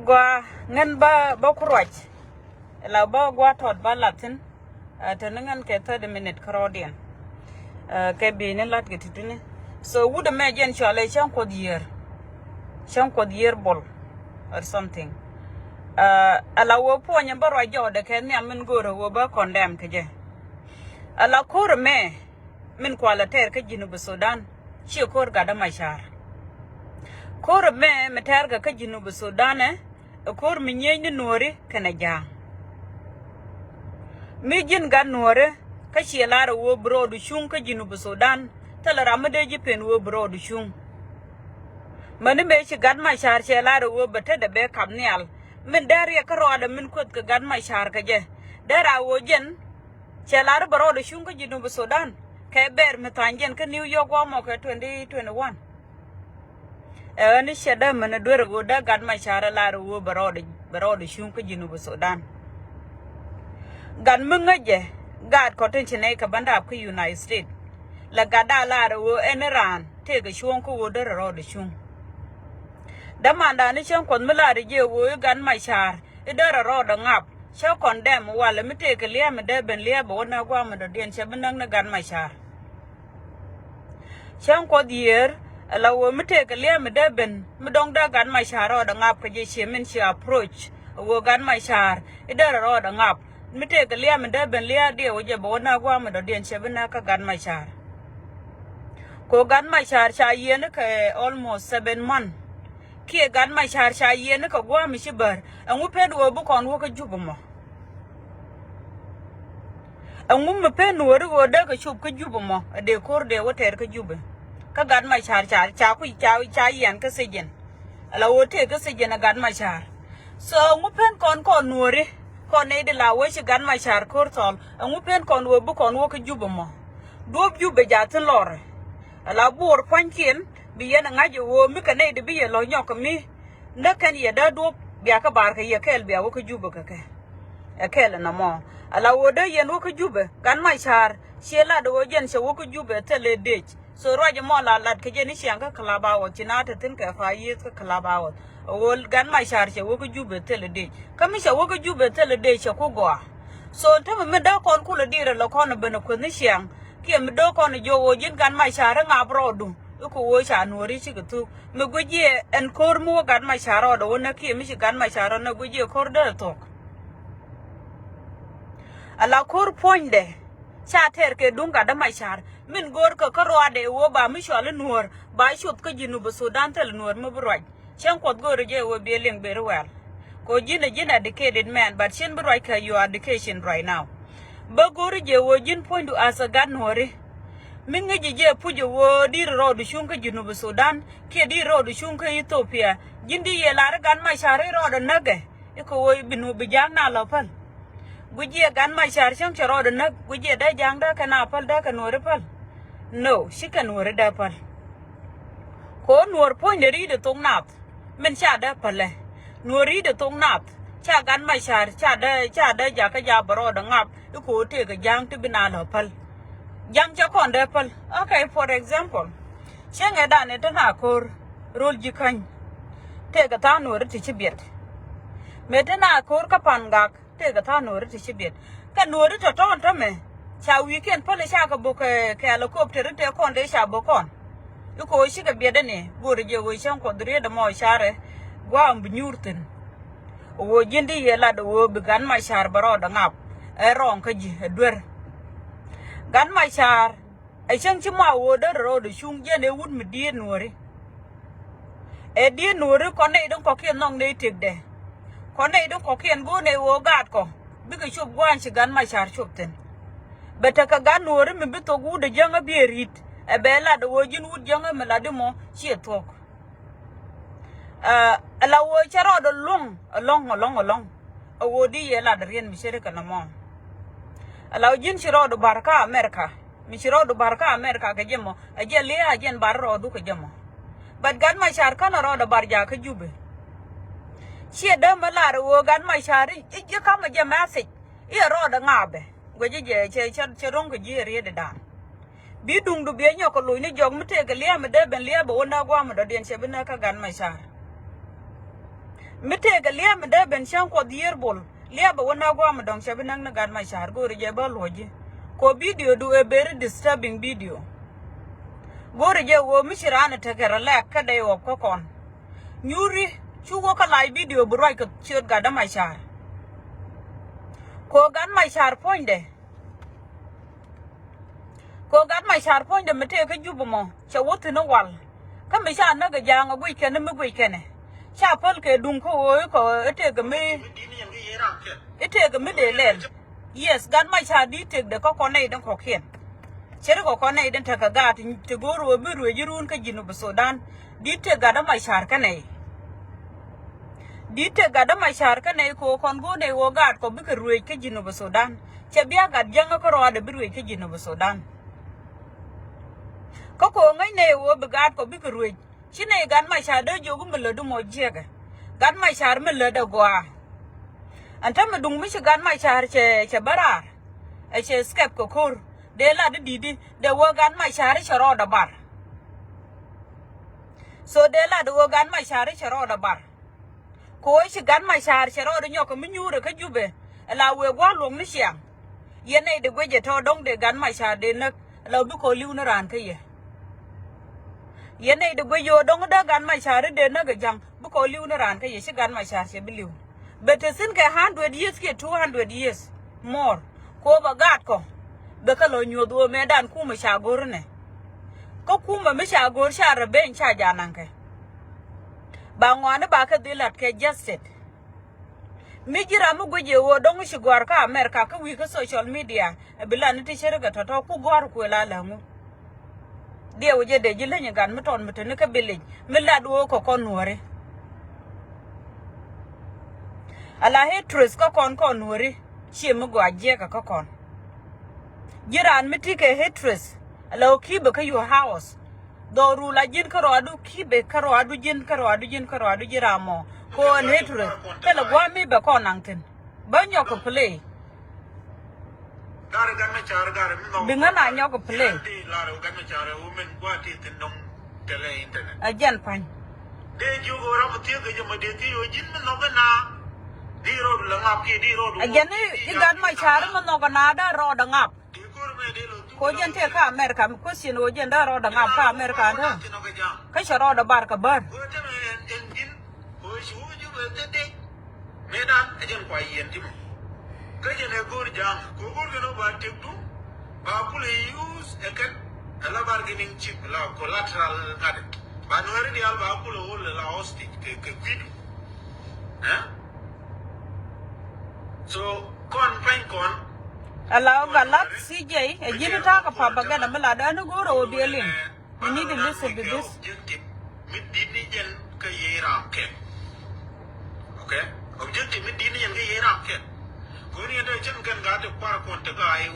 กว่าเงินบ่ครวดเราบ่กว่าถอดบ้านหลัดทิ้งเธอนั่งเงินแค่30 นาทีครอเดียนแค่บีนี่ลัดกันทีนี้ so would imagineชาเลยช่างกดเยียร์บอล or something เราว่าพวกยังบ่รอยจอดแค่เนี่ยมันกูรู้ว่าบ่คอนเดมกันเจ้เราโคตรแม่มันควาละเทอร์ก็ยินุบสุดานเชื่อโคตรกันได้ไม่ชาร์โคตรแม่มาเทอร์ก็ยินุบสุดานเนี่ยโคตรมีเงี้ยนี่นัวริกันนะจ๊ะมีจินกันนัวริก็เชื่อลาร์วัวบรอดูชุ่งก็ยินุบสุดานแต่ละรำไม่ได้ยิเป็นวัวบรอดูชุ่งมันนี่ไม่ใช่กันไม่ชาร์เชื่อลาร์วัวบัตรเดบิคำเนี่ยมันได้เรียกรอดมันคุดกับกันไม่ชาร์กันเจ้ได้ราวัวจินเชื่อลาร์บรอดูชุ่งก็ยินุบสุดานแค่เบอร์มาทานยันก็นิวยอร์กว่ามาแค่2021นี่เชื่อได้มันด้วยกูได้กันไม่ชาร์ลาร์วัวบรอดชุ่งก็ยินุบสุดานกันมึงไงเจ้กาดคอเทนชนัยกับบันดาบคือยูไนเต็ดและกาดาลาร์วัวเอ็นรานเทกับช่วงกูวัวได้รอดชุ่งดามันดานี่ช่วงคนเมื่อไรเยอะวัวกันไม่ชาร์ได้รอดงับเช้าก่อนแดมว่าแล้วไม่เทกับเลี้ยมันได้เป็นเลี้ยบอกว่าน่ากว่ามันเดียนเชื่อมันนั่งในกันไม่ชาร์ช่างกว่าเดียร์เราไม่เทกันเลี้ยมันได้เป็นไม่ต้องได้กันไม่ชาร์รอดงับก็จะเชื่อมันเชื่อ approach วัวกันไม่ชาร์ได้รอดงับไม่เทกันเลี้ยมันได้เป็นเลี้ยเดียวจะบอกว่าน่ากว่ามันเดียนเชื่อมันนั่งกันไม่ชาร์ก็กันไม่ชาร์ชายเย็นก็ almost 7 monthsเกี่ยกันไม่ชาร์ชายเย็นก็ว่าไม่ใช่เบอร์อันว่าเพดวัวบุคคลวัวก็จุบมั้งอันว่าไม่เป็นวัวหรือวัวเด็กก็ชุบก็ยุบมั้งเดี๋ยวโคตรเดี๋ยวว่าเธอก็ยุบก็การไม่ชาร์ชาคุยชายันก็เสียนเราว่าเธอก็เสียนการไม่ชาร์ so อันว่าเป็นก่อนนัวริก่อนในเดลาว่าชิการไม่ชาร์โคตรสอนอันว่าเป็นก่อนวัวบุคคลวัวก็ยุบมั้งดูบยุบไปจากที่ลอร์เราบัวควันเขียนบียนง่ายอยู่วัวไม่กันในเดบียลอยหยอกกับมีนักกันอย่าได้ดูเบียก็บาร์ก็อย่าแค่เบียว่าก็ยุบก็แค่ละน้ำมอเราว่าได้ยันว่าก็ยุบกันไม่ชาร์เชื่อละดูยันเชื่อว่าก็ยุบเทเลเดชส่วนรายจะมอลาลัดก็ยันนี่เสียงก็คลาบาวจีน่าถึงแค่ไฟยี่ก็คลาบาวว่ากันไม่ชาร์เชื่อว่าก็ยุบเทเลเดชก็ไม่เชื่อว่าก็ยุบเทเลเดชเชื่อก็กว่าส่วนถ้ามันไม่ได้คนคู่ละดีเราคนน่ะเป็นคนนี่เสียงเกี่ยไม่ได้คนโยยินกันไม่ชาร์งาบรอดูก็ว่าชาหนูริชิกตุไม่กุยเอ็นคอร์มัวกันไม่ชาร์รอดูนักเกี่ยไม่ใช่กันไม่ชาร์นักกุยคอร์เดอร์ตกเราคอร์พอยน์เดชาเทอร์เคดุงกันไม่ชาร์มินกอร์ก็คอร์ว่าเดว่าบ้าไม่ชอบเล่นนัวบ้าชุบก็ยินูบสุดานเทลนัวไม่บรอยเช่างกอดกอร์เยว่าเบียเลี้ยงเบรวลก็ยินeducated man but เช่นบรอยแค่ your education right now บ้ากอร์เยว่ายิน point to as a gan นัวริมิงเงยเย่พูดอยู่ว่าดีรอดูชุ่งก็ยินูบสุดานแค่ดีรอดูชุ่งก็อิตาลียินดีเยลาร์กันไม่ชาร์รอดูนักก็ว่าบินูบิจางน่าลับพันกุญแจกันไม่ชาร์ช่างชะรอดนักกุญแจได้ยังได้ขนาดพัลได้ขนวดพัล no ชิคขนวดได้พัลคนนวดพ่อเนรีเดตรงนัดมันชาได้พัลเลยนวดรีเดตรงนัดชากันไม่ชาร์ชาได้ยากระยาบรอดงับลูกโคเทกยังที่บินาลับพัลยังจะคนได้พัล okay for example เช่นไงด้านนี้ท่านหาคอร์รูลจิคันเทกท่านวดที่ชิบิดเมื่อท่านหาคอร์กับปันกักเทกท่านวดที่ชิบิดกันนวดจะต้อนทำไมชาววีเคนพัลชากับบุกแค่ลูกกบเทรุ่นเทคนได้ชาบุกคนลูกโคชิกับเบียดนี่บัวเดียวช่างคนเรียดมอชาร์ว่าอันบิญูร์ตันวัวยินดีเยลาดูวัวบิกันไม่ชาร์บรอดังับร้องขยี้ด้วยกันไม่ชาร์ช่างชิมาวัวเดอร์รอดูชุ่งเย็นวุ้นมีดีนัวริดีนัวริคนไหนต้องขอเขียนน้องในติดเดคนไหนต้องขอเขียนบัวในวัวกาดก็บิกชุบกวนชิกันไม่ชาร์ชุบตันเบตกกันนัวริมันบิตัวกูเดยังเบียริดเบลาดูวัวยินวุ้นยังมันลาดิโมเชี่ยทอกเราวัวชะรอดลงวัวดีเยลาเรียนมิเชอร์กันน้ำมันเรายินชะรอดบาร์กาอเมริกามิชรอดบาร์กาอเมริกาก็ยังมั้งเลี้ยบาร์รอดูก็ยังมั้งบัดกันไม่ชาร์กันรอดบาร์ยาก็ยูเบเชี่ยเดิมมาลาวัวกันไม่ชาร์อีกคำมันจะแมสซิรอดงาเบก็จะเชร้องก็เรียดดานบีดุงดูเบียนี่ก็ลุยนี่จงไม่เทกันเลี้ยไม่ได้เป็นเลี้ยบอกว่าน่ากว่ามันเดียนเชบินนักกันไม่ชาร์ ไม่เทกันเลี้ยมันได้เป็นช่างกว่าเดียร์บอลเลี้ยบอกว่าน้าว่ามันดองใช้เป็นนั่งในการไม่ชาร์กูเรียบร้อยจีก็วิดีโอดูa very disturbing videoกูเรียกว่าไม่ใช่ร้านเทคระแลกแค่ได้ออกก็ก่อนยูริชูว่าก็ไลฟ์วิดีโอบรอยก็เชื่อกันได้ไม่ชาร์ก็การไม่ชาร์พอยน์เดก็การไม่ชาร์พอยน์เดไม่เทกันยูบมั้งชาวที่นวัลก็ไม่ชาร์นักยางเอาไว้แค่นั้นไม่ไว้แค่นั้นชาพลแค่ดุงเขาโอ้ยเขาเทกันไม่เทกันไม่เดลเลน yes การไม่ชาร์ดีเทกเด็กก็คนไหนต้องขอเขียนเชื่อก็คนไหนต้องเทกกาดที่กูรู้ไม่รู้ยืนก็ยินอุปสรรคดีเทกการไม่ชาร์กันไหนดีเทกการไม่ชาร์กันไหนก็คนกูในวงการก็ไม่เคยรู้ก็ยินอุปสรรคเชื่อเบี้ยการยังก็รอเดี๋ยวไม่รู้ก็ยินอุปสรรคก็คงไงในวงการก็ไม่เคยรู้ชิ้นในการไม่ชาร์เดี๋ยวยูก็มันเลยดูโมจิกการไม่ชาร์มันเลยเดกว่าอันถ้ามาดูไม่ใช่การไม่ชาร์เชบาราไอเชสเก็ปก็คูเดล่าดีเดี๋ยวการไม่ชาร์เชรอดบาร์โซเดล่าเดี๋ยวการไม่ชาร์เชรอดบาร์โค้ชการไม่ชาร์เชรอดเนี่ยก็ไม่ยูเลยก็ยูเบเราเวกว่าลงไม่เสียงยันในเด็กเวจทอดงเด็กการไม่ชาร์เดนักเราดูคนลิ้วนรานที่ยันในเด็กเวจดงเด็กการไม่ชาร์เดนักยังบุคคลลิ้วนรานที่ใช่การไม่ชาร์เชบิลิวBut since 100 years, 200 years more, ko bagat ko, bekalo nyodo medan kuma shagor ne. Ko kuma me shagor share ben cha jananke. Bangwane baka dilat ke justed. Mijira mu guje wo dong shigwar ka America ka wi ka social media, bilan ti shere ga toto ku gwar ku la lamu. Dia wuje de jilenya gan muton mutene ka bilij, milad wo ko konwore. Ala hatred ko kon nuri chi mu gwa je ka kon jiran miti ke hatred ala kibe ka your house do ru la jin ka ro kibe ka ro jin ka ro jiramo ko an hatred tele gwa mi be kon angtin banyo ko play gar gan me char gar mi no binga na nyo ko play la ro gan me char women gwa ti tin dong tele internet ajan pan de ju go ra mti ke je ma de ti yo jin no ga na di road la ngap ki di road ajani igan mai char mo no ganada ro da ngap di kur me de lo ko jen te ka America ko sin o jen da ro da ngap ka America da ka sharo da bar ka bar ko te me engine ko shu ju be te de me dan ajen kwa yen ti mo ka je ne gur jam ko gur no ba te tu ba pul use eken ala bargaining chip la collateral ngade ba no ri di al ba pul o la hostage ke video so kon pain kon allow galat CJ a jinita ka pa baga na mala da no goro bielin you need to listen to this mid dini jen ka yeram ke okay objective mid dini jen ka yeram ke ko ni da jen kan ga de par kon ta ga ai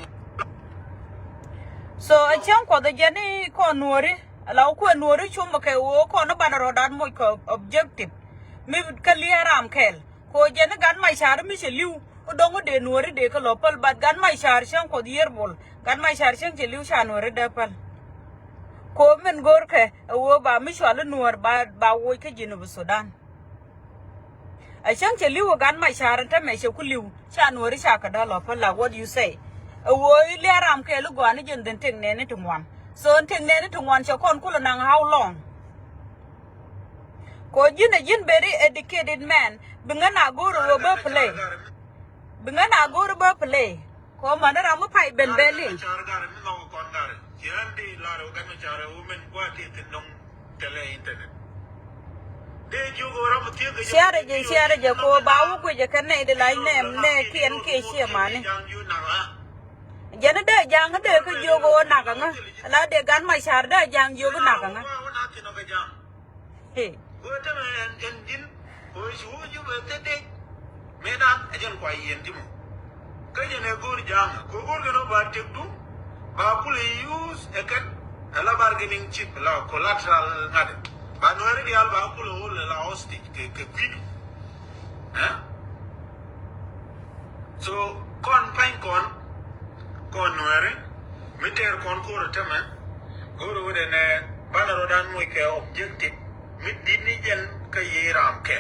so a chan ko da jeni ko nuori allow ko nuori chuma ke wo ko no bana rodan mo ko objective mi ka liaram kel ko jeni gan mai shar mi liu udongo de nuori de ka lopal bat gan mai shar shan ko dier bol gan mai shar shan je liu sha nuori de pal ko men gor ke wo ba mi shwal nuor ba wo ke jinu bu Sudan a shan je liu gan mai shar ta me she ku liu sha nuori sha ka da lopal la what you say wo ile ram ke lu gwan jen den teng ne ne tungwan so teng ne ne tungwan cha kon ku nang how long ko jin very educated man bingana goro wo ba play bingana goro ba play ko mana ramu pai ben belin char gar mi no kon gar jen di la ro gan me char women gwa ti tin dong tele internet de ju go ra mti ke share je ko ba wu ku je kan ne de lai ne kien ke she mani jana de jang de ko jogo na ka nga la de gan mai shar de jang jogo na ka nga he ko te me engine ko shu ju be te de me dan ajen kwa yen ti mo ka je ne gur jang ko gur no ba te du ba pul use eken ala bargaining chip la collateral ngade ba no ri al ba pul o la hostage ke video so kon pain kon nuere miter kon ko teme goro de ne banaro dan mo ke objective mid dini jen ka yeram ke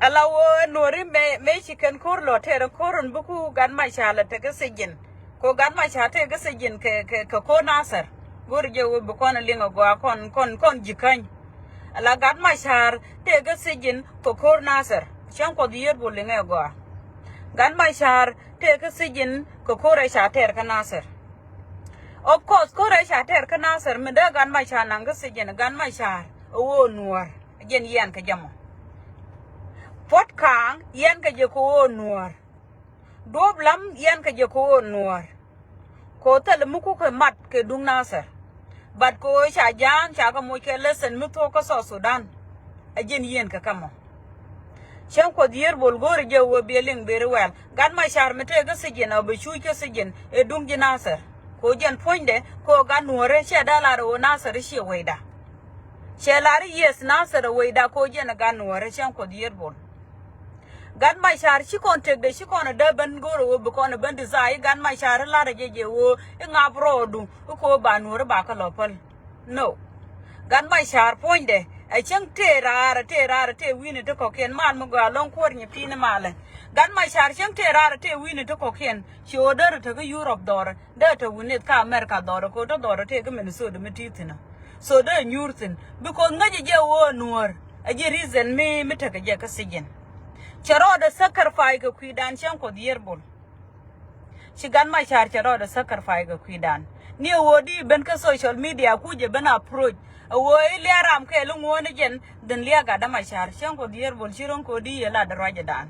ala wo nori me chicken kur lo tere kurun buku gan ma shala te ga sejin ko gan ma sha te ga sejin ke ko nasar gor je wo bu kon linga go kon jikan ala gan ma shar te ga sejin ko kor nasar chan ko dier bo linga go gan ma shar te ga sejin ko kore sha ter ka nasar of course kore sha ter ka nasar me da gan ma sha nan ga sejin gan ma shar wo nuor jen yan ka jamo pot kang yan ka je ko nuor doblam yan ka je ko nuor ko tal muku ko mat ke dung nasar bat ko sha jang sha ka mo ke lesson mu to ko so Sudan ajen yen ka kamo shan ko dier bol gor je wo beling berwel gan ma shar mete ga sejin obe shu ke sejin e dung ji nasar ko jen poinde ko ga nuore sha dala ro nasar shi weida shelari yes nasar weida ko jen ga nuore shan ko dier bol gan ma shar shi kon tek de shi kon da ban goro wo ko na ban desire gan ma shar la de je wo nga brodu ko ba nur ba ka lopal no gan ma shar poinde a chang terara te wini to ko ken man mo ga lon ko ni pin male gan ma shar chang terara te wini to ko ken shi odar to ga Europe dor da to wini ka America dor ko to dor te ga men so de mititina so da nyurtin because ngaje je wo nur a je reason me ta ga je ka sigin charo da sacrifice ga kuidan shan ko dier bol shigan ma shar charo da sacrifice ga kuidan ni wodi ben ka social media ku je ben approach wo ile ram ke lu ngone jen den lia ga da ma shar shan ko dier bol shiron ko di yela da raja dan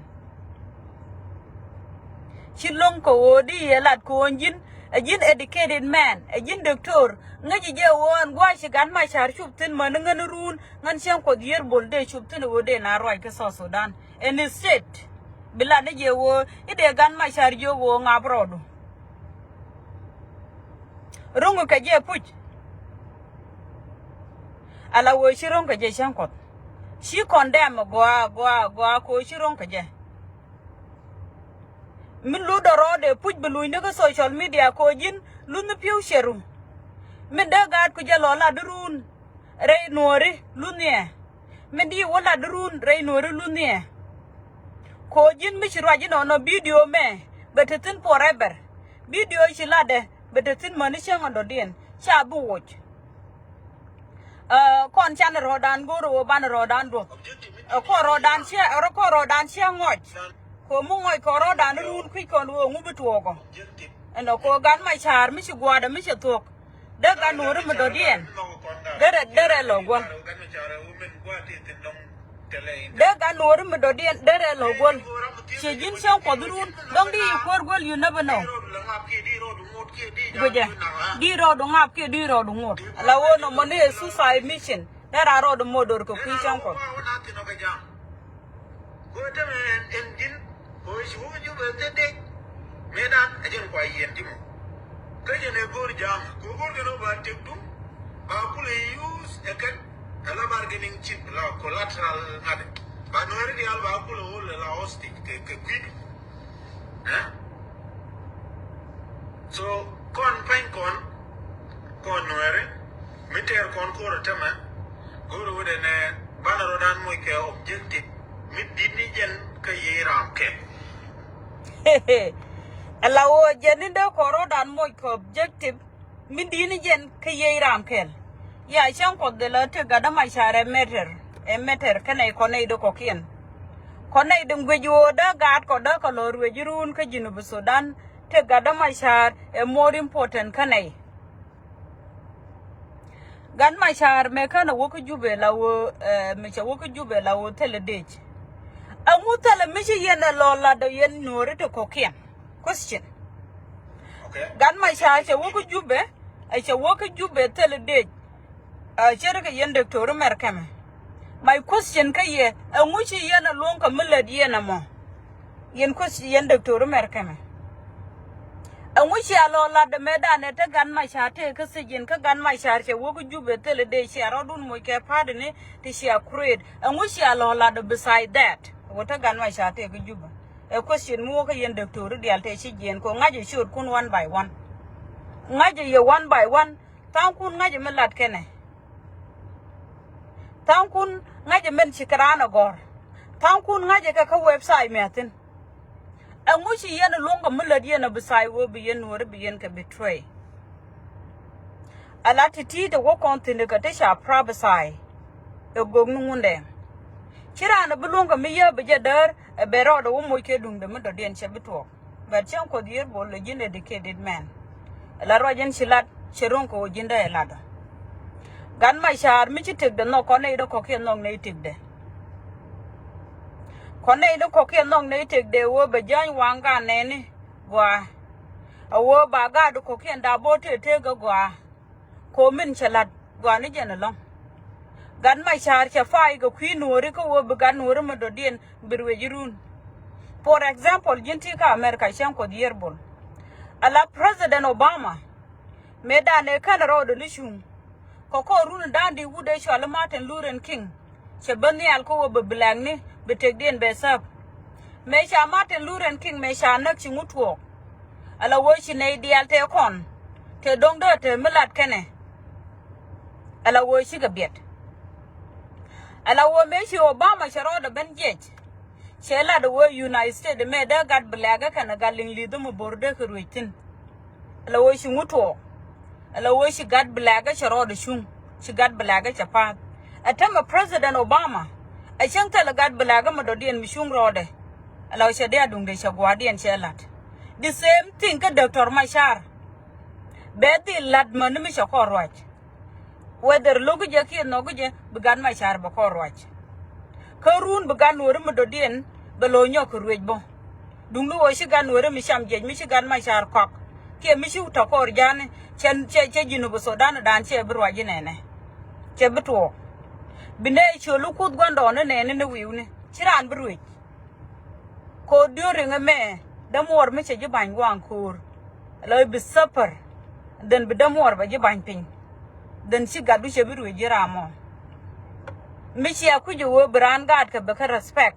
shilong ko wodi yela ko njin a jin educated man a jin doctor ngaji je won gwa shigan ma shar shuptin man ngan run ngan shan ko dier bol de shuptin wode na roi ka so Sudan en state bila ne je wo ide gan ma shar jo wo ngabrodo rungu ka je puch ala wo shiron ka je shankot shi condemn gwa ko shiron ka je min lu doro de puch belu ne ko social media ko jin lu ne piu sheru min da gad ku je lola durun re nori lu ne min di wala durun re nori lu ne ko jin mi shirwa jin ono video me betetin forever video shilade betetin mani shengo do dien sha bu watch kon chan rodan goro ban rodan do ko rodan she ngoj ko mu ngoj ko rodan run ku ko wo ngu betuo ko eno ko gan ma char mi shi gwada mi shi tok de gan no rum do dien dere lo gon de gan no rum do dien dere lo gon she jin shen ko durun dong di for gol you never know goje di ro do ngap ke di ro do ngot la wono mone suicide mission dera ro do modor ko kishan ko go te engine ko shi wo ju be te medan ajin ko yen dimo kaje ne gor jam ko gor no ba te du ba kule use eken ala bargaining chip la collateral ngade ba no ri al ba kule wol la hostage ke quick so kon pen kon noere miter kon ko tema goro wode ne banaro dan moy ke objective mit dini jen ka yiram ke ala wo jeninde koro dan moy ko objective min dini jen ka yiram kel ya shan ko de la te gada ma share meter kanai ko nei do ko kien ko nei dum gwejo da gat ko da ko lor wejirun ka jinu Sudan te gada ma shar e more important kanai gan ma shar me kana wo ko jube lawo me cha wo ko jube lawo tele dej amu tele me shi yena lola do yen nore to kokien question okay gan ma shar cha wo ko jube ai cha wo ko jube tele dej chere ka yen doctor merkame my question kaye amu shi yena lon ka milad yena mo yen question yen doctor merkame an wuce alola da medane ta gan ma sha te ka sigin ka gan ma sha ce wo ku jube tele de shi arodun mo ke pad ne ti shi accurate an wuce alola da beside that wata gan ma sha te ka juba a question mo ka yen doctor di alte shi gen ko ngaje shoot kun one by one ngaje ye one by one tan kun ngaje melat kene ทั้งคุณง่ายจะเป็นชิกรานะกอร์ทั้งคุณง่ายจะเข้าเว็บไซต์เมียตินงูชียันลงกับมันเลยยันบไซต์ว่าเบียนวัวเบียนกับบิทรย์อะไรที่จะว่าคอนติเนก็ได้ชาพระบไซต์กงนุ่งเดงชิรานะบลงกับมีเยอะไปจะเดินเบรอดว่าไม่เคยดุงเดมันเดียนเชบิตัวแบบเช่นคนเดียร์บอลเลยยินเอดิเคเดดแมนแล้วเรายันชิลัดเชื่อรงกับยินได้ลาดกันไม่ชาร์ไม่ใช่ถึกเดินนอกคนในดอกเขียนนองในถึกเดคนในดอกเขียนนองในถึกเดว่าไปย้อนวางกันเนี่ยกว่าว่าบางการดอกเขียนดาบเท่ๆก็กว่าโคมินฉลาดกว่านี่จะนั่นลองกันไม่ชาร์จะไฟก็คุยนัวหรือก็ว่าบุกันนัวหรือมันโดดเด่นบริเวณรุ่น for example ยินที่กับอเมริกาเช่นคนเดียร์บอลอะไร President Obama เมื่อดานเอคันเราดูนิชุมก็รุ่นด้านดีวูดได้ชวนมาร์ตินลูเรนคิงเชื่อบันนี่อัลก็ว่าเบลงนี่เบเทกเดียนเบซับเมื่อชามาร์ตินลูเรนคิงเมื่อชานักชิงอุทวกอะไรว่าชินในเดียลเทคอนเทดงเดอเทมิลัดแค่ไหนอะไรว่าชิกเบียดอะไรว่าเมื่อชิโอบามาชรอดเป็นเจจเชื่อละว่ายูไนเต็ดเมื่อได้กัดเบลงกันกัดลิงลีดมาบอร์เดอร์คือรุ่ยตินอะไรว่าชิงอุทวกอะไรว่าชิกัดเบลงกันชรอดชุงชิกัดเบลงกันจะพาดไอ้ท่านมา President Obama ไอ้ช่างแต่ละกัดเบลงกันมาโดดเด่นมิชุงรอดเราเชื่อได้ดุงเดชกว่าเดียนเชื่อลัด the same thing กับ Dr. Mashar เบติลัดมันไม่ใช่ข้อรวด whether ลูกจะเขียนนกจะบุกันไม่ชาร์บข้อรวดคือรุ่นบุกันหัวมันโดดเด่นเบลอยกรวยบ่ดุงดูว่าชิกันหัวมันช้ำเจ็บไม่ชิกันไม่ชาร์คอกเกี่ยไม่ชิวตะกอร์ยานเช่นเช่ยินบุษดานด่านเช่บรวยยินเนี่ยเช่บตัวบินได้ชัวลูกคุดกันดอนเนี่ยในวิวเนี่ยชิรานบรวยโคเดียร์เงแม่ดมวอร์ไม่ใช่จะบังวางคูร์เลยบิสเปอร์เดินไปดมวอร์ไปจะบังพิงเดินชิกัดดูเชื่อบิรวยจิรามอไม่ใช่คุยอยู่บรานการ์ดกับเบคร์สเปก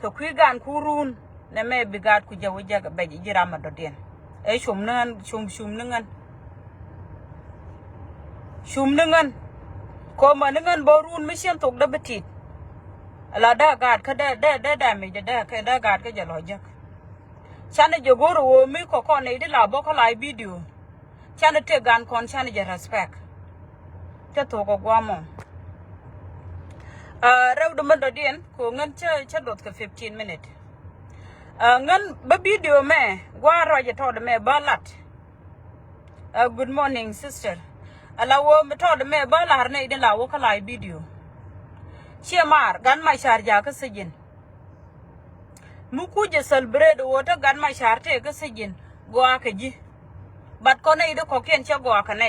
กับคุยกันคูรุนเนี่ยแม่บิการ์ดคุยจะวิจารณ์กับเบจิรามาดเดียนไอ้ชุมนั่นชุมนั่งกันขอมานั่งกันบอรุนไม่เชื่อตกดับติดแล้วได้การ์ดเขาได้ไม่จะได้แค่ได้การ์ดก็จะลอยจักฉันจะกูรู้ไม่ขอคนไหนได้ลาบอกเขาไลฟ์วิดีโอฉันจะเทกันคนฉันจะ respect จะถูกกว่ามั้งเราดูมันเดียนขอเงินเชื่อดกับ15 minutesเงินแบบวิดีโอแม่ว่าเราจะทอดแม่บ้าลัดgood morning sister เราว่าไม่ทอดแม่บ้าลัดเนี่ยเดี๋ยวเราว่าเขาไลฟ์วิดีโอเชื่อมาร์กันไม่ชาร์จก็เสียนมุกูจะ celebrate ว่าถ้ากันไม่ชาร์จก็เสียนกัวขยี้บัดคนไหนดูขอเขียนเชื่อกัวกันไหน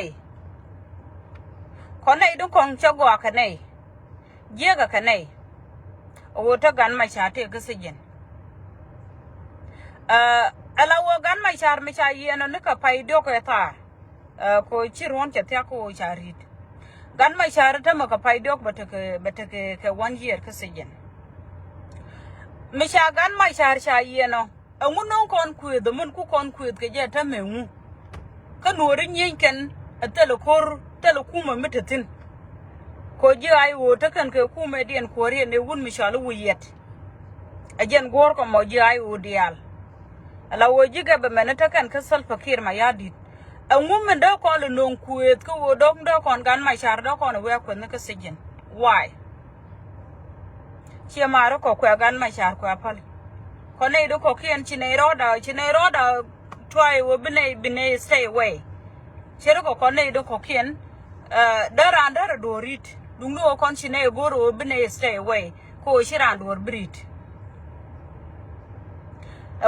คนไหนดูของเชื่อกัวกันไหนเยอะกับกันไหนว่าถ้ากันไม่ชาร์จก็เสียนเราว่ากันไม่ชาร์ไม่ใช่ยันนึกกับไปดูก็ท่าคุยชิรวันจะเที่ยวคุยชาริดกันไม่ชาร์ถ้ามากับไปดูก็บัตรแค่ 1 year ก็เสียนไม่ใช่กันไม่ชาร์ใช่ยันเนาะมุนน้องคนคุยแต่มุนกูคนคุยก็จะทำให้งูก็หนูเรื่องยิงกันแต่ละคู่มันไม่ถึงคุยเยอะไอ้วัวถ้ากันคือคู่ไม่เดียนคุยเรียนในวุ่นไม่ชาลูวิเอตไอ้ยันกอร์ก็มาเยอะไอ้วัวเดียลเราว่าจิกับมันถ้ากันคือสัลฟักร์มายาดิงูมันได้ก่อนเลยน้องคุยก็ว่าดอกได้ก่อนกันไม่ชาร์ได้ก่อนเว้ยคนนั้นก็เสียน why เชื่อมาแล้วก็คุยกันไม่ชาร์คุยพัลคนนี้ดูขอเขียนชินเนอร์ดา try ว่าบินเน stay away เชื่อแล้วก็คนนี้ดูขอเขียนดารันดาร์ดูริดลุงดูคนชินเนกูรู้บินเน stay away ก็ชิรันดูบริด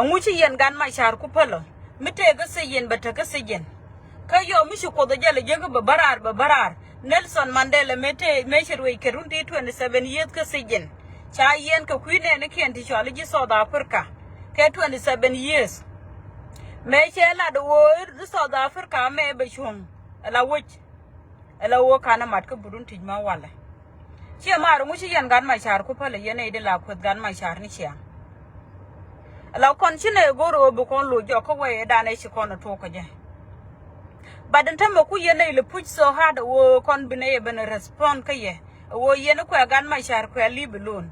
งูชียันกันไม่ชาร์คุพัลไม่เทก็เสียนบัตรก็เสียนเขาโยมิชุกตัวเจริญยังก็บบาร์เนลสันมันเดลไม่เชื่อว่าแค่รุ่นที่27 years ก็เสียนชายยันก็คุยเนี่ยนักเขียนที่ชอลจีซอดาฟริกาแค่27 years ไม่เชื่อละดูซอดาฟริกาไม่ไปชมเราว่าการมาดก็บุรุษทิ้งมาวันเลยเชื่อมารู้ชียันกันไม่ชาร์คุพัลยันไอ้เดลาคุดกันไม่ชาร์นี่เชื่อเราคนชินเนกูรู้บุคคลหลุดจากเขาไว้ด้านในชิคอนทุกข์กันบัดนั้นถ้ามาคุยในหรือพูดโซฮาร์ดว่าคนเป็นเรื่อง respond ก็ยัง wo yen ko gan ma shar ko li bulun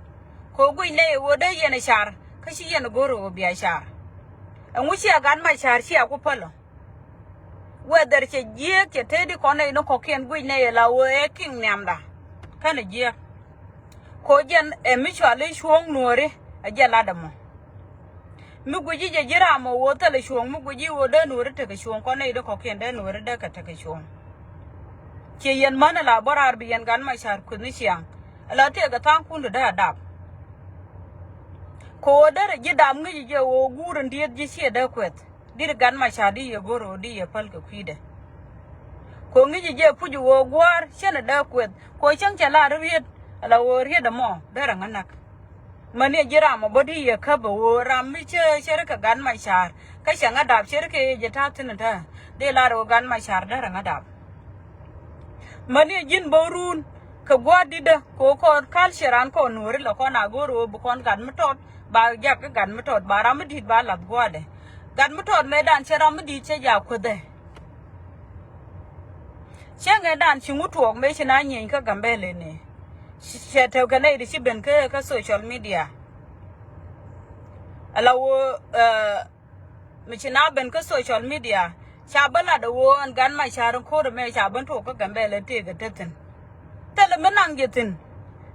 ko gui ne wo de yen shar ka shi yen goro wo biya shar an wuci gan ma shar shi aku palo whether che je ke te di ko ne no ko ken gui ne la wo e king nyamda kana je ko jen e mi chwale shuong nuore a je la da mo mi guji je jira mo wo ta le shuong mi guji wo de nuore te ke shuong ko ne do ko ken de nuore de ka te ke shuong ke yen mana la borar bi yen gan ma shar ku ni siang la te ga tan kun da dab ko da je dam ngi je wo gurun diet je sie da kwet dir gan ma shar di ye goro di ye pal ka kwide ko ngi je puju wo gwar shena da kwet ko chang chala riet la wo riet da mo da ran anak mane jira mo bodi ye ka bo wo ram mi che sher ka gan ma shar ka shanga dab sher ke je ta tin ta de la ro gan ma shar da ran adab mani jin borun ka gwadi da ko kal shiran ko nuri la ko na goro bu kon gan mutot ba ja ka gan mutot ba ram dit ba la gwade gan mutot me dan cheram di che ja ko de shenge dan chinguto me china nyin ka gambele ne she te ka ne di siben ka social media alawo me china ben ka social media shabala da wo an gan ma sharin ko da me shaban to ka gambele te ga tatin tele menang gitin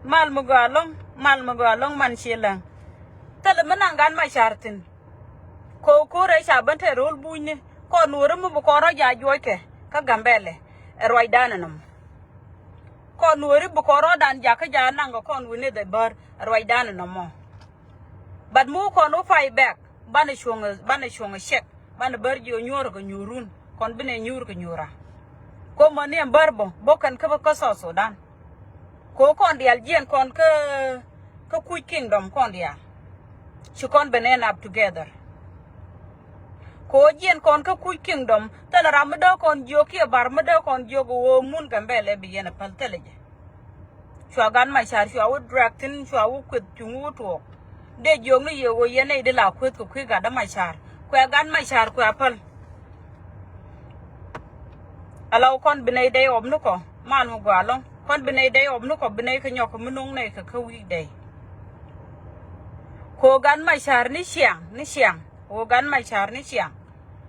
mal mugalong man shelang tele menang gan ma shartin ko re shaban te rol buine ko nure mu ko ro ja joike ka gambele roi dananum ko nure bu ko ro dan ja ka ja nang ko wine de bar roi dananum mo bad mu ko no fight back bana shonga shek bana barji o nyoro ko nyurun kon bine nyur ko nyura ko mani en barbo bokan ka so Sudan ko kon dial jien kon ka ku kingdom kon dia she kon benen up together ko jien kon ka ku kingdom tala ramdo kon joki bar mado kon jogo wo mun gambele bi yena pal teleje shwa gan ma shar shwa wo dractin shwa wo kwet tungu to de jogni ye wo yene de la kwet ko ga da ma shar kwa gan ma shar kwa pal alaw kon binay day obnu ko man mo gwalo kon binay day obnu ko binay ka nyoko munung ne ka wi day ko gan ma shar ni siang o gan ma shar ni siang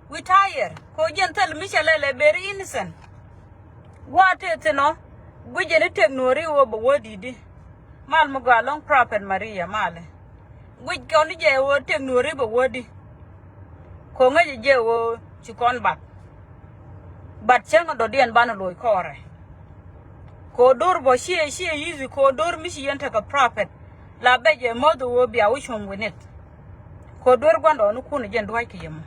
we tired ko jentel michele very innocent what it no guje ni teknori wo bo wodidi mal mo gwalo prophet Maria male guj ko ni je wo teknori bo wodi ko ngaji je wo chikon bat chenga do dien bana loy kore ko dor bo shie yizi ko dor mi shi yenta ka prophet la beje modu wo bia wo chon winet ko dor gwando no kunu jen dwai kiyem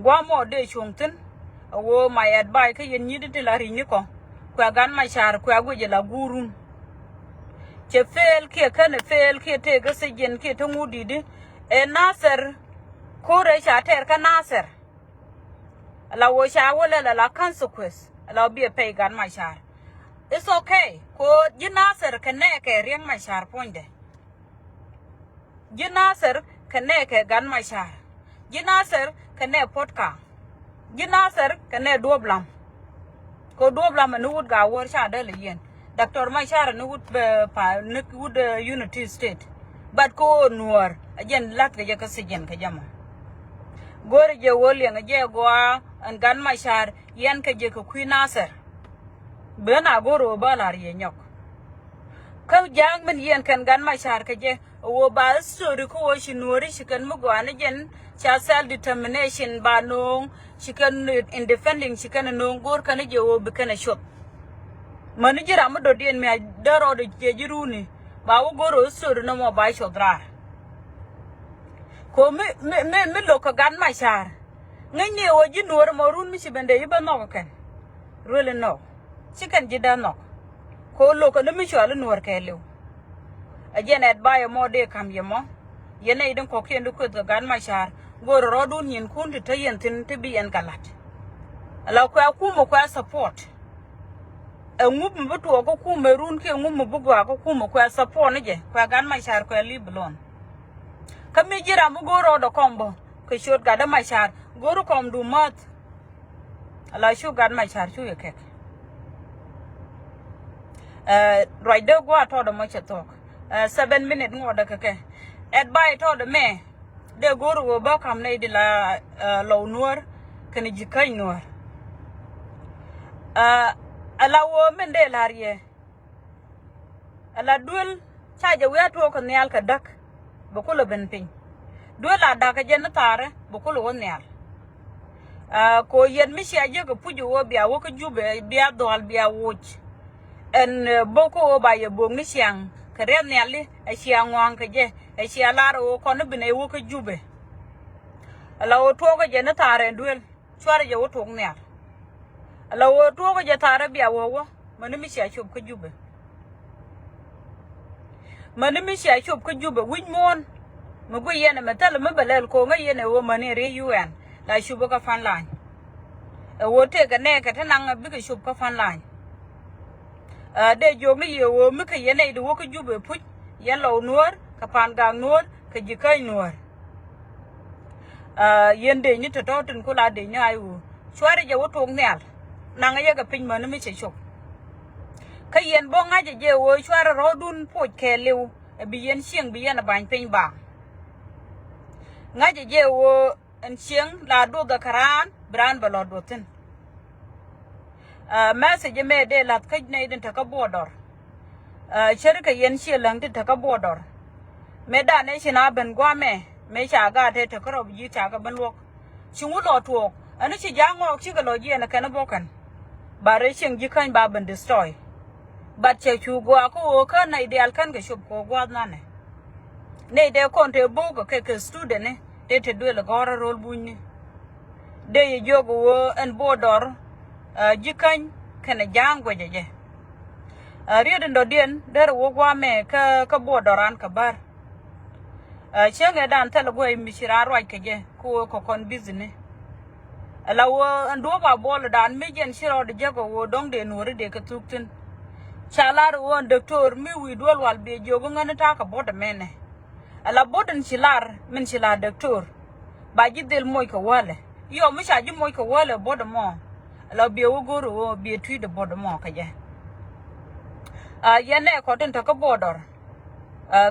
gwa mo de chontin wo my advice ka yen nyidi de la rini ko kwa gan ma shar kwa goje la gurun che fel ke te ga sejen ke to ngudidi e Nasser ko re shater ka Nasser la wo sha wala la consequence la bi pay gan ma shar it's okay ko ji Nasser ka ne ke riang ma shar ponde ji Nasser ka ne ke gan ma shar ji Nasser ka ne potka ji Nasser ka ne doblam ko doblam no wud ga wor sha da le yen Dr. ma shar no wud pa no wud Unity State but ko nuor ajen lat ga ka sejen ka jama gore je woli nga je go an gan ma shar yen ka je ko Queen Nasser bena goro balar ye nyok ka jang men yen kan gan ma shar ka je wo ba sori ko wo shi nuori shi kan mu gwana jen cha self determination ba no shi kan independent shi kan no gor kan je wo bi kan shop man jira mu do den me daro do je jiruni ba wo goro sori no mo ba shodra ko me lo ka gan ma shar ngani wo ji nuor mo run mi si bende yiba no kan really no chicken ji da no ko lo ko mi shwal nuor ke lew ajen et ba mo de kam yemo yene idin ko kendu ko gan ma shar goro rodun yin kun te yen tin te bi en galat ala ko aku mo ko support ngub mi to ko ku me run ke ngum mo bugo ko ku mo ko support ne je ko gan ma shar ko li blon kami jira mu goro do kombo ko shot ga da ma shar goro kom du mat ala shu gan ma shar shu yeke right there go to the much talk 7 minutes more da kake at by to the me de go ro ba kam nei de la low nuor kan ji kai nuor ala wo men de larie ala dul cha je we to ko nyal ka dak bu ko lo ben pin dul la da ka je na tare bu ko lo nyal ko yen mi sia je ko puju wo bia wo ko jube bia dol bia wuch en boko ba ye bong ni siang kare nyali e siang wang ke je e sia laro ko no bine wo ko jube ala wo to ko je na tare dul chware je wo to nyal ala wo to ko je tare bia wo man mi sia chop ko jube man mi sia chop ko jube win mon mo go yene metal me belel ko nga yene wo mane re UN la shubu ka fan line e wo te ga ne ka tanang bi ka shub ka fan line de jo mi ye wo mi ka yene de wo ka jube puj yan lo nuor ka pan gang nuor ka jikai nuor yen de ni to tin ko la de nyai wo chware je wo tong nel nang ye ga pin man mi che shub ka yen bo nga je wo chware ro dun puj ke lew bi yen sieng bi yen ban pin ba nga je wo en sieng la do ga karan bran balod dotin message me de lat kaj ne den ta ka bodor shirka yen shelang ta ka bodor me da ne shina ben gwa me sha ga te ta kro bi ta ga ban lok shingu lo to anu chi jango chi ga lo ji na kana bokan bare shin ji kan ba ban destroy bat che chu gwa ko ka na ideal kan ga shub ko gwa na ne de kon te bo ko ke student ne de te dwele gora rol bunni de ye jogo wo en bodor jikan kana jango jeje rieden do dien der wo gwa me ka bodoran ka bar chenge dan tele go mi shira roi ke je ko kon business ala wo ando ba bol dan me jen shiro de jago wo dong de nore de ka tuktin chalar wo doctor mi wi dol wal be jogo ngana ta ka bodo mene ala bodon shilar min shilar doctor ba jidel moy ko wale yo mi sha ji moy ko wale bodo mo ala be wo goro wo be tui de bodo mo ka je yene ko den to ka bodor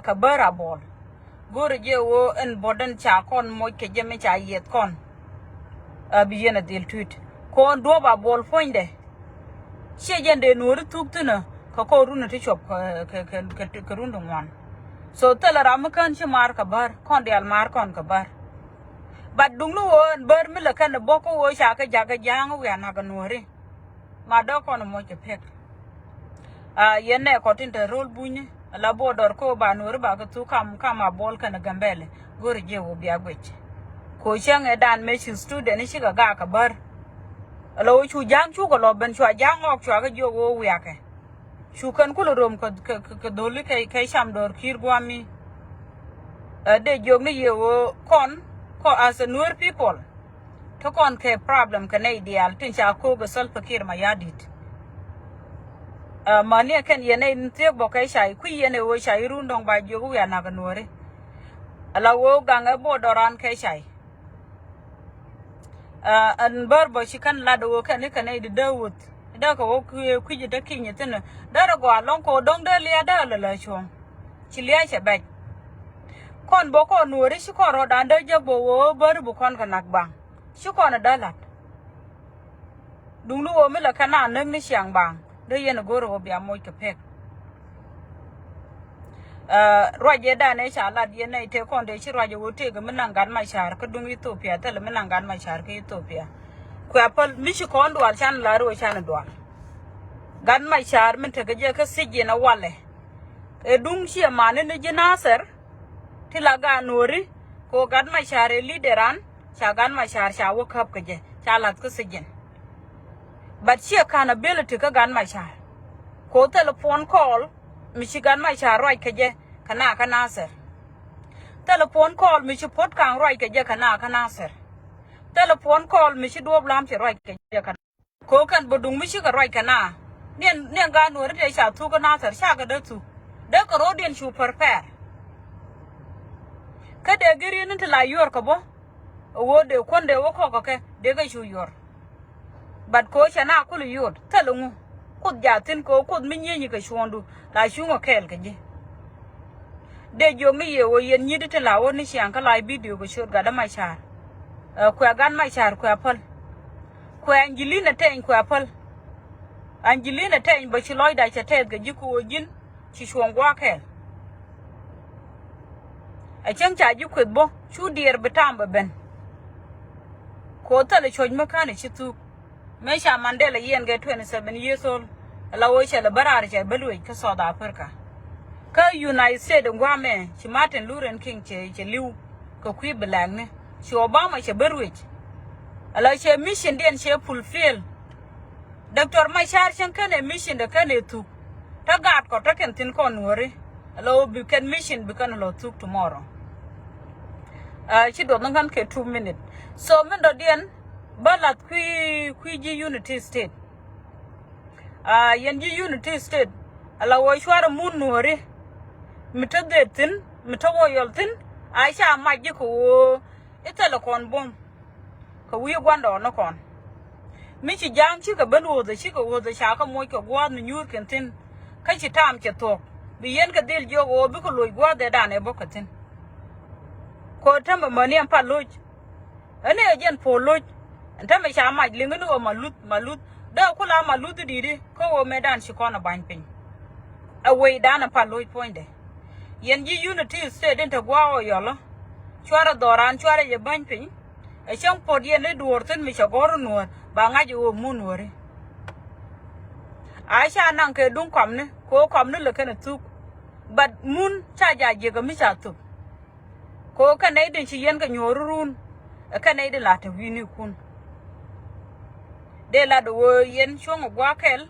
ka bara bol goro je wo en bodon cha kon moy ke je me cha yet kon bi yene del tuit ko do ba bol fonde she jende nuru tuktuna ka ko runa ti chop ka rundu wan so tela ram kan chi mar ka bar kon dial mar kon ka bar bad dung lu won bar mi la kan boko wo sha ka jaga jang wi na ga nori ma do kon mo ke pek yene ko tin te rol bunye la bodor ko ba nori ba ka tu kam kama bol kan gambele gor je wo biya gwech ko chang e dan me chi student shi ga ka bar lo chu jang chu ko lo ben chu jang ok chu ga jo wo wi ake shukan kula rom ka doli kai sham dor kir gwami de jog ni yewo kon ko as a newer people to kon ke problem ka ne ideal tin cha ko ga sol fakir ma yadit mani ken yene nte bo kai shai ku yene wo shai run dong ba jogu ya na ga nore ala wo ga nga bo doran kai shai an barbo shi kan la do kan ne de dawut da ko ku ji da kin yitin da go alon ko dong de liya da la chon chi liya che ba kon bo ko nuri shi ko ro dan da je bo wo bar bu kon kan bang shi ko na da lat dung lu wo mi la kana nang ni siang bang de yen go ro bia mo ke pek ro je da ne sha la de ne te kon de shi ro je wo te ga minan gan ma shar ka dung Ethiopia ta le minan gan ma shar ka Ethiopia ku apal mishi ko ndo al chan la ro chan do gan ma shar min te je ka sije na wale e dung shi ma ne je nasar ti la ga nori ko gan ma shar lideran sha gan ma shar sha wo kap ka je sha la ka sije but shi kana ability ka gan ma shar ko telephone call mishi gan ma shar roi ka je kana ka nasar telephone call mishi pot kan roi ka je kana ka nasar telephone call mi shi do blam che roi ke kan ko kan bodung mi shi ka roi kana nien ga no re sha tu ka na sar sha ga da tu da ka rodien shu prepare ka de giri nin la yor ka bo wo de kon de wo ko ka ke de ga shu yor bat ko sha na ku yor telungu kut jatin ko kut minye ni ka shondu la shunga kel ka ji de jo mi ye wo yen nyidi te la woni shan ka lai video ko shot ga da mai char kwa gan mai char kwa pal kwa Angelina ten kwa pal Angelina ten ba shi loy da cha te ga ji ko jin chi shon gwa kel a chen cha ji kwet bo chu dier betam ba ben ko ta le choj makane chi tu me sha Mandela yen ga 27 years old la wo cha la barar cha belwe ka South Africa ka United States ngwa me chi Martin Luther King che liu ko kwi belang ne chi Obama che belwe ala che mission den che fulfill Dr. Machar chen kane mission da kane tu ta gat ko ta ken tin ko nuore ala bi ken mission bi kan lo tu tomorrow chi do ngan ke 2 minutes so men do den balat kwi ji Unity State yen ji Unity State ala wo shwara mun nuore mitadetin mitawo yoltin aisha maji ko itala kon bom ko wi gwanda no kon mi ci jam ci ka banu da ci ka wo da sha ka moy ka gwa nu nyur kentin ka ci tam ke to bi yen ka del jogo bi ko loy gwa da ne bokatin ko tamba mani am pa loj ane jen po loj tamba sha maj lingunu o malut da kula malut di ko wo medan ci ko na ban pin away dana pa loj point de yen ji Unity State den ta gwa o yolo chwara doran chwara ye ban pin e chang pod yen ne duorten mi chagor nuor ba nga ju munore aisha nan ke dun kom ne ko kom ne le kana tu but mun cha ja je ga mi cha tu ko ka nei din chi yen ga nyorun ka nei de la ta wini kun de la do yen chong gwa kel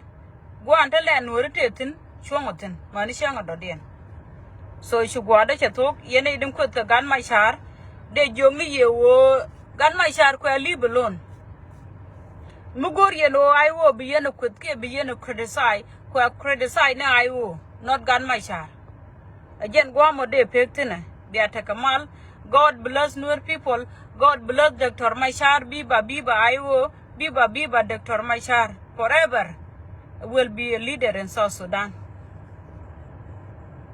gwa anta le nuor tetin chong tin mani shanga do den so shi gwa da cha tok yen nei din ko ta gan mai char de jo mi ye wo gan mai char ko ali belon mugor yeno aiwo bi yeno kwetke bi yeno criticize na aiwo not gan my char again go mo de pektina they attack mal God bless Nuer people God bless Dr. Machar biba aiwo biba Dr. Machar forever will be a leader in South Sudan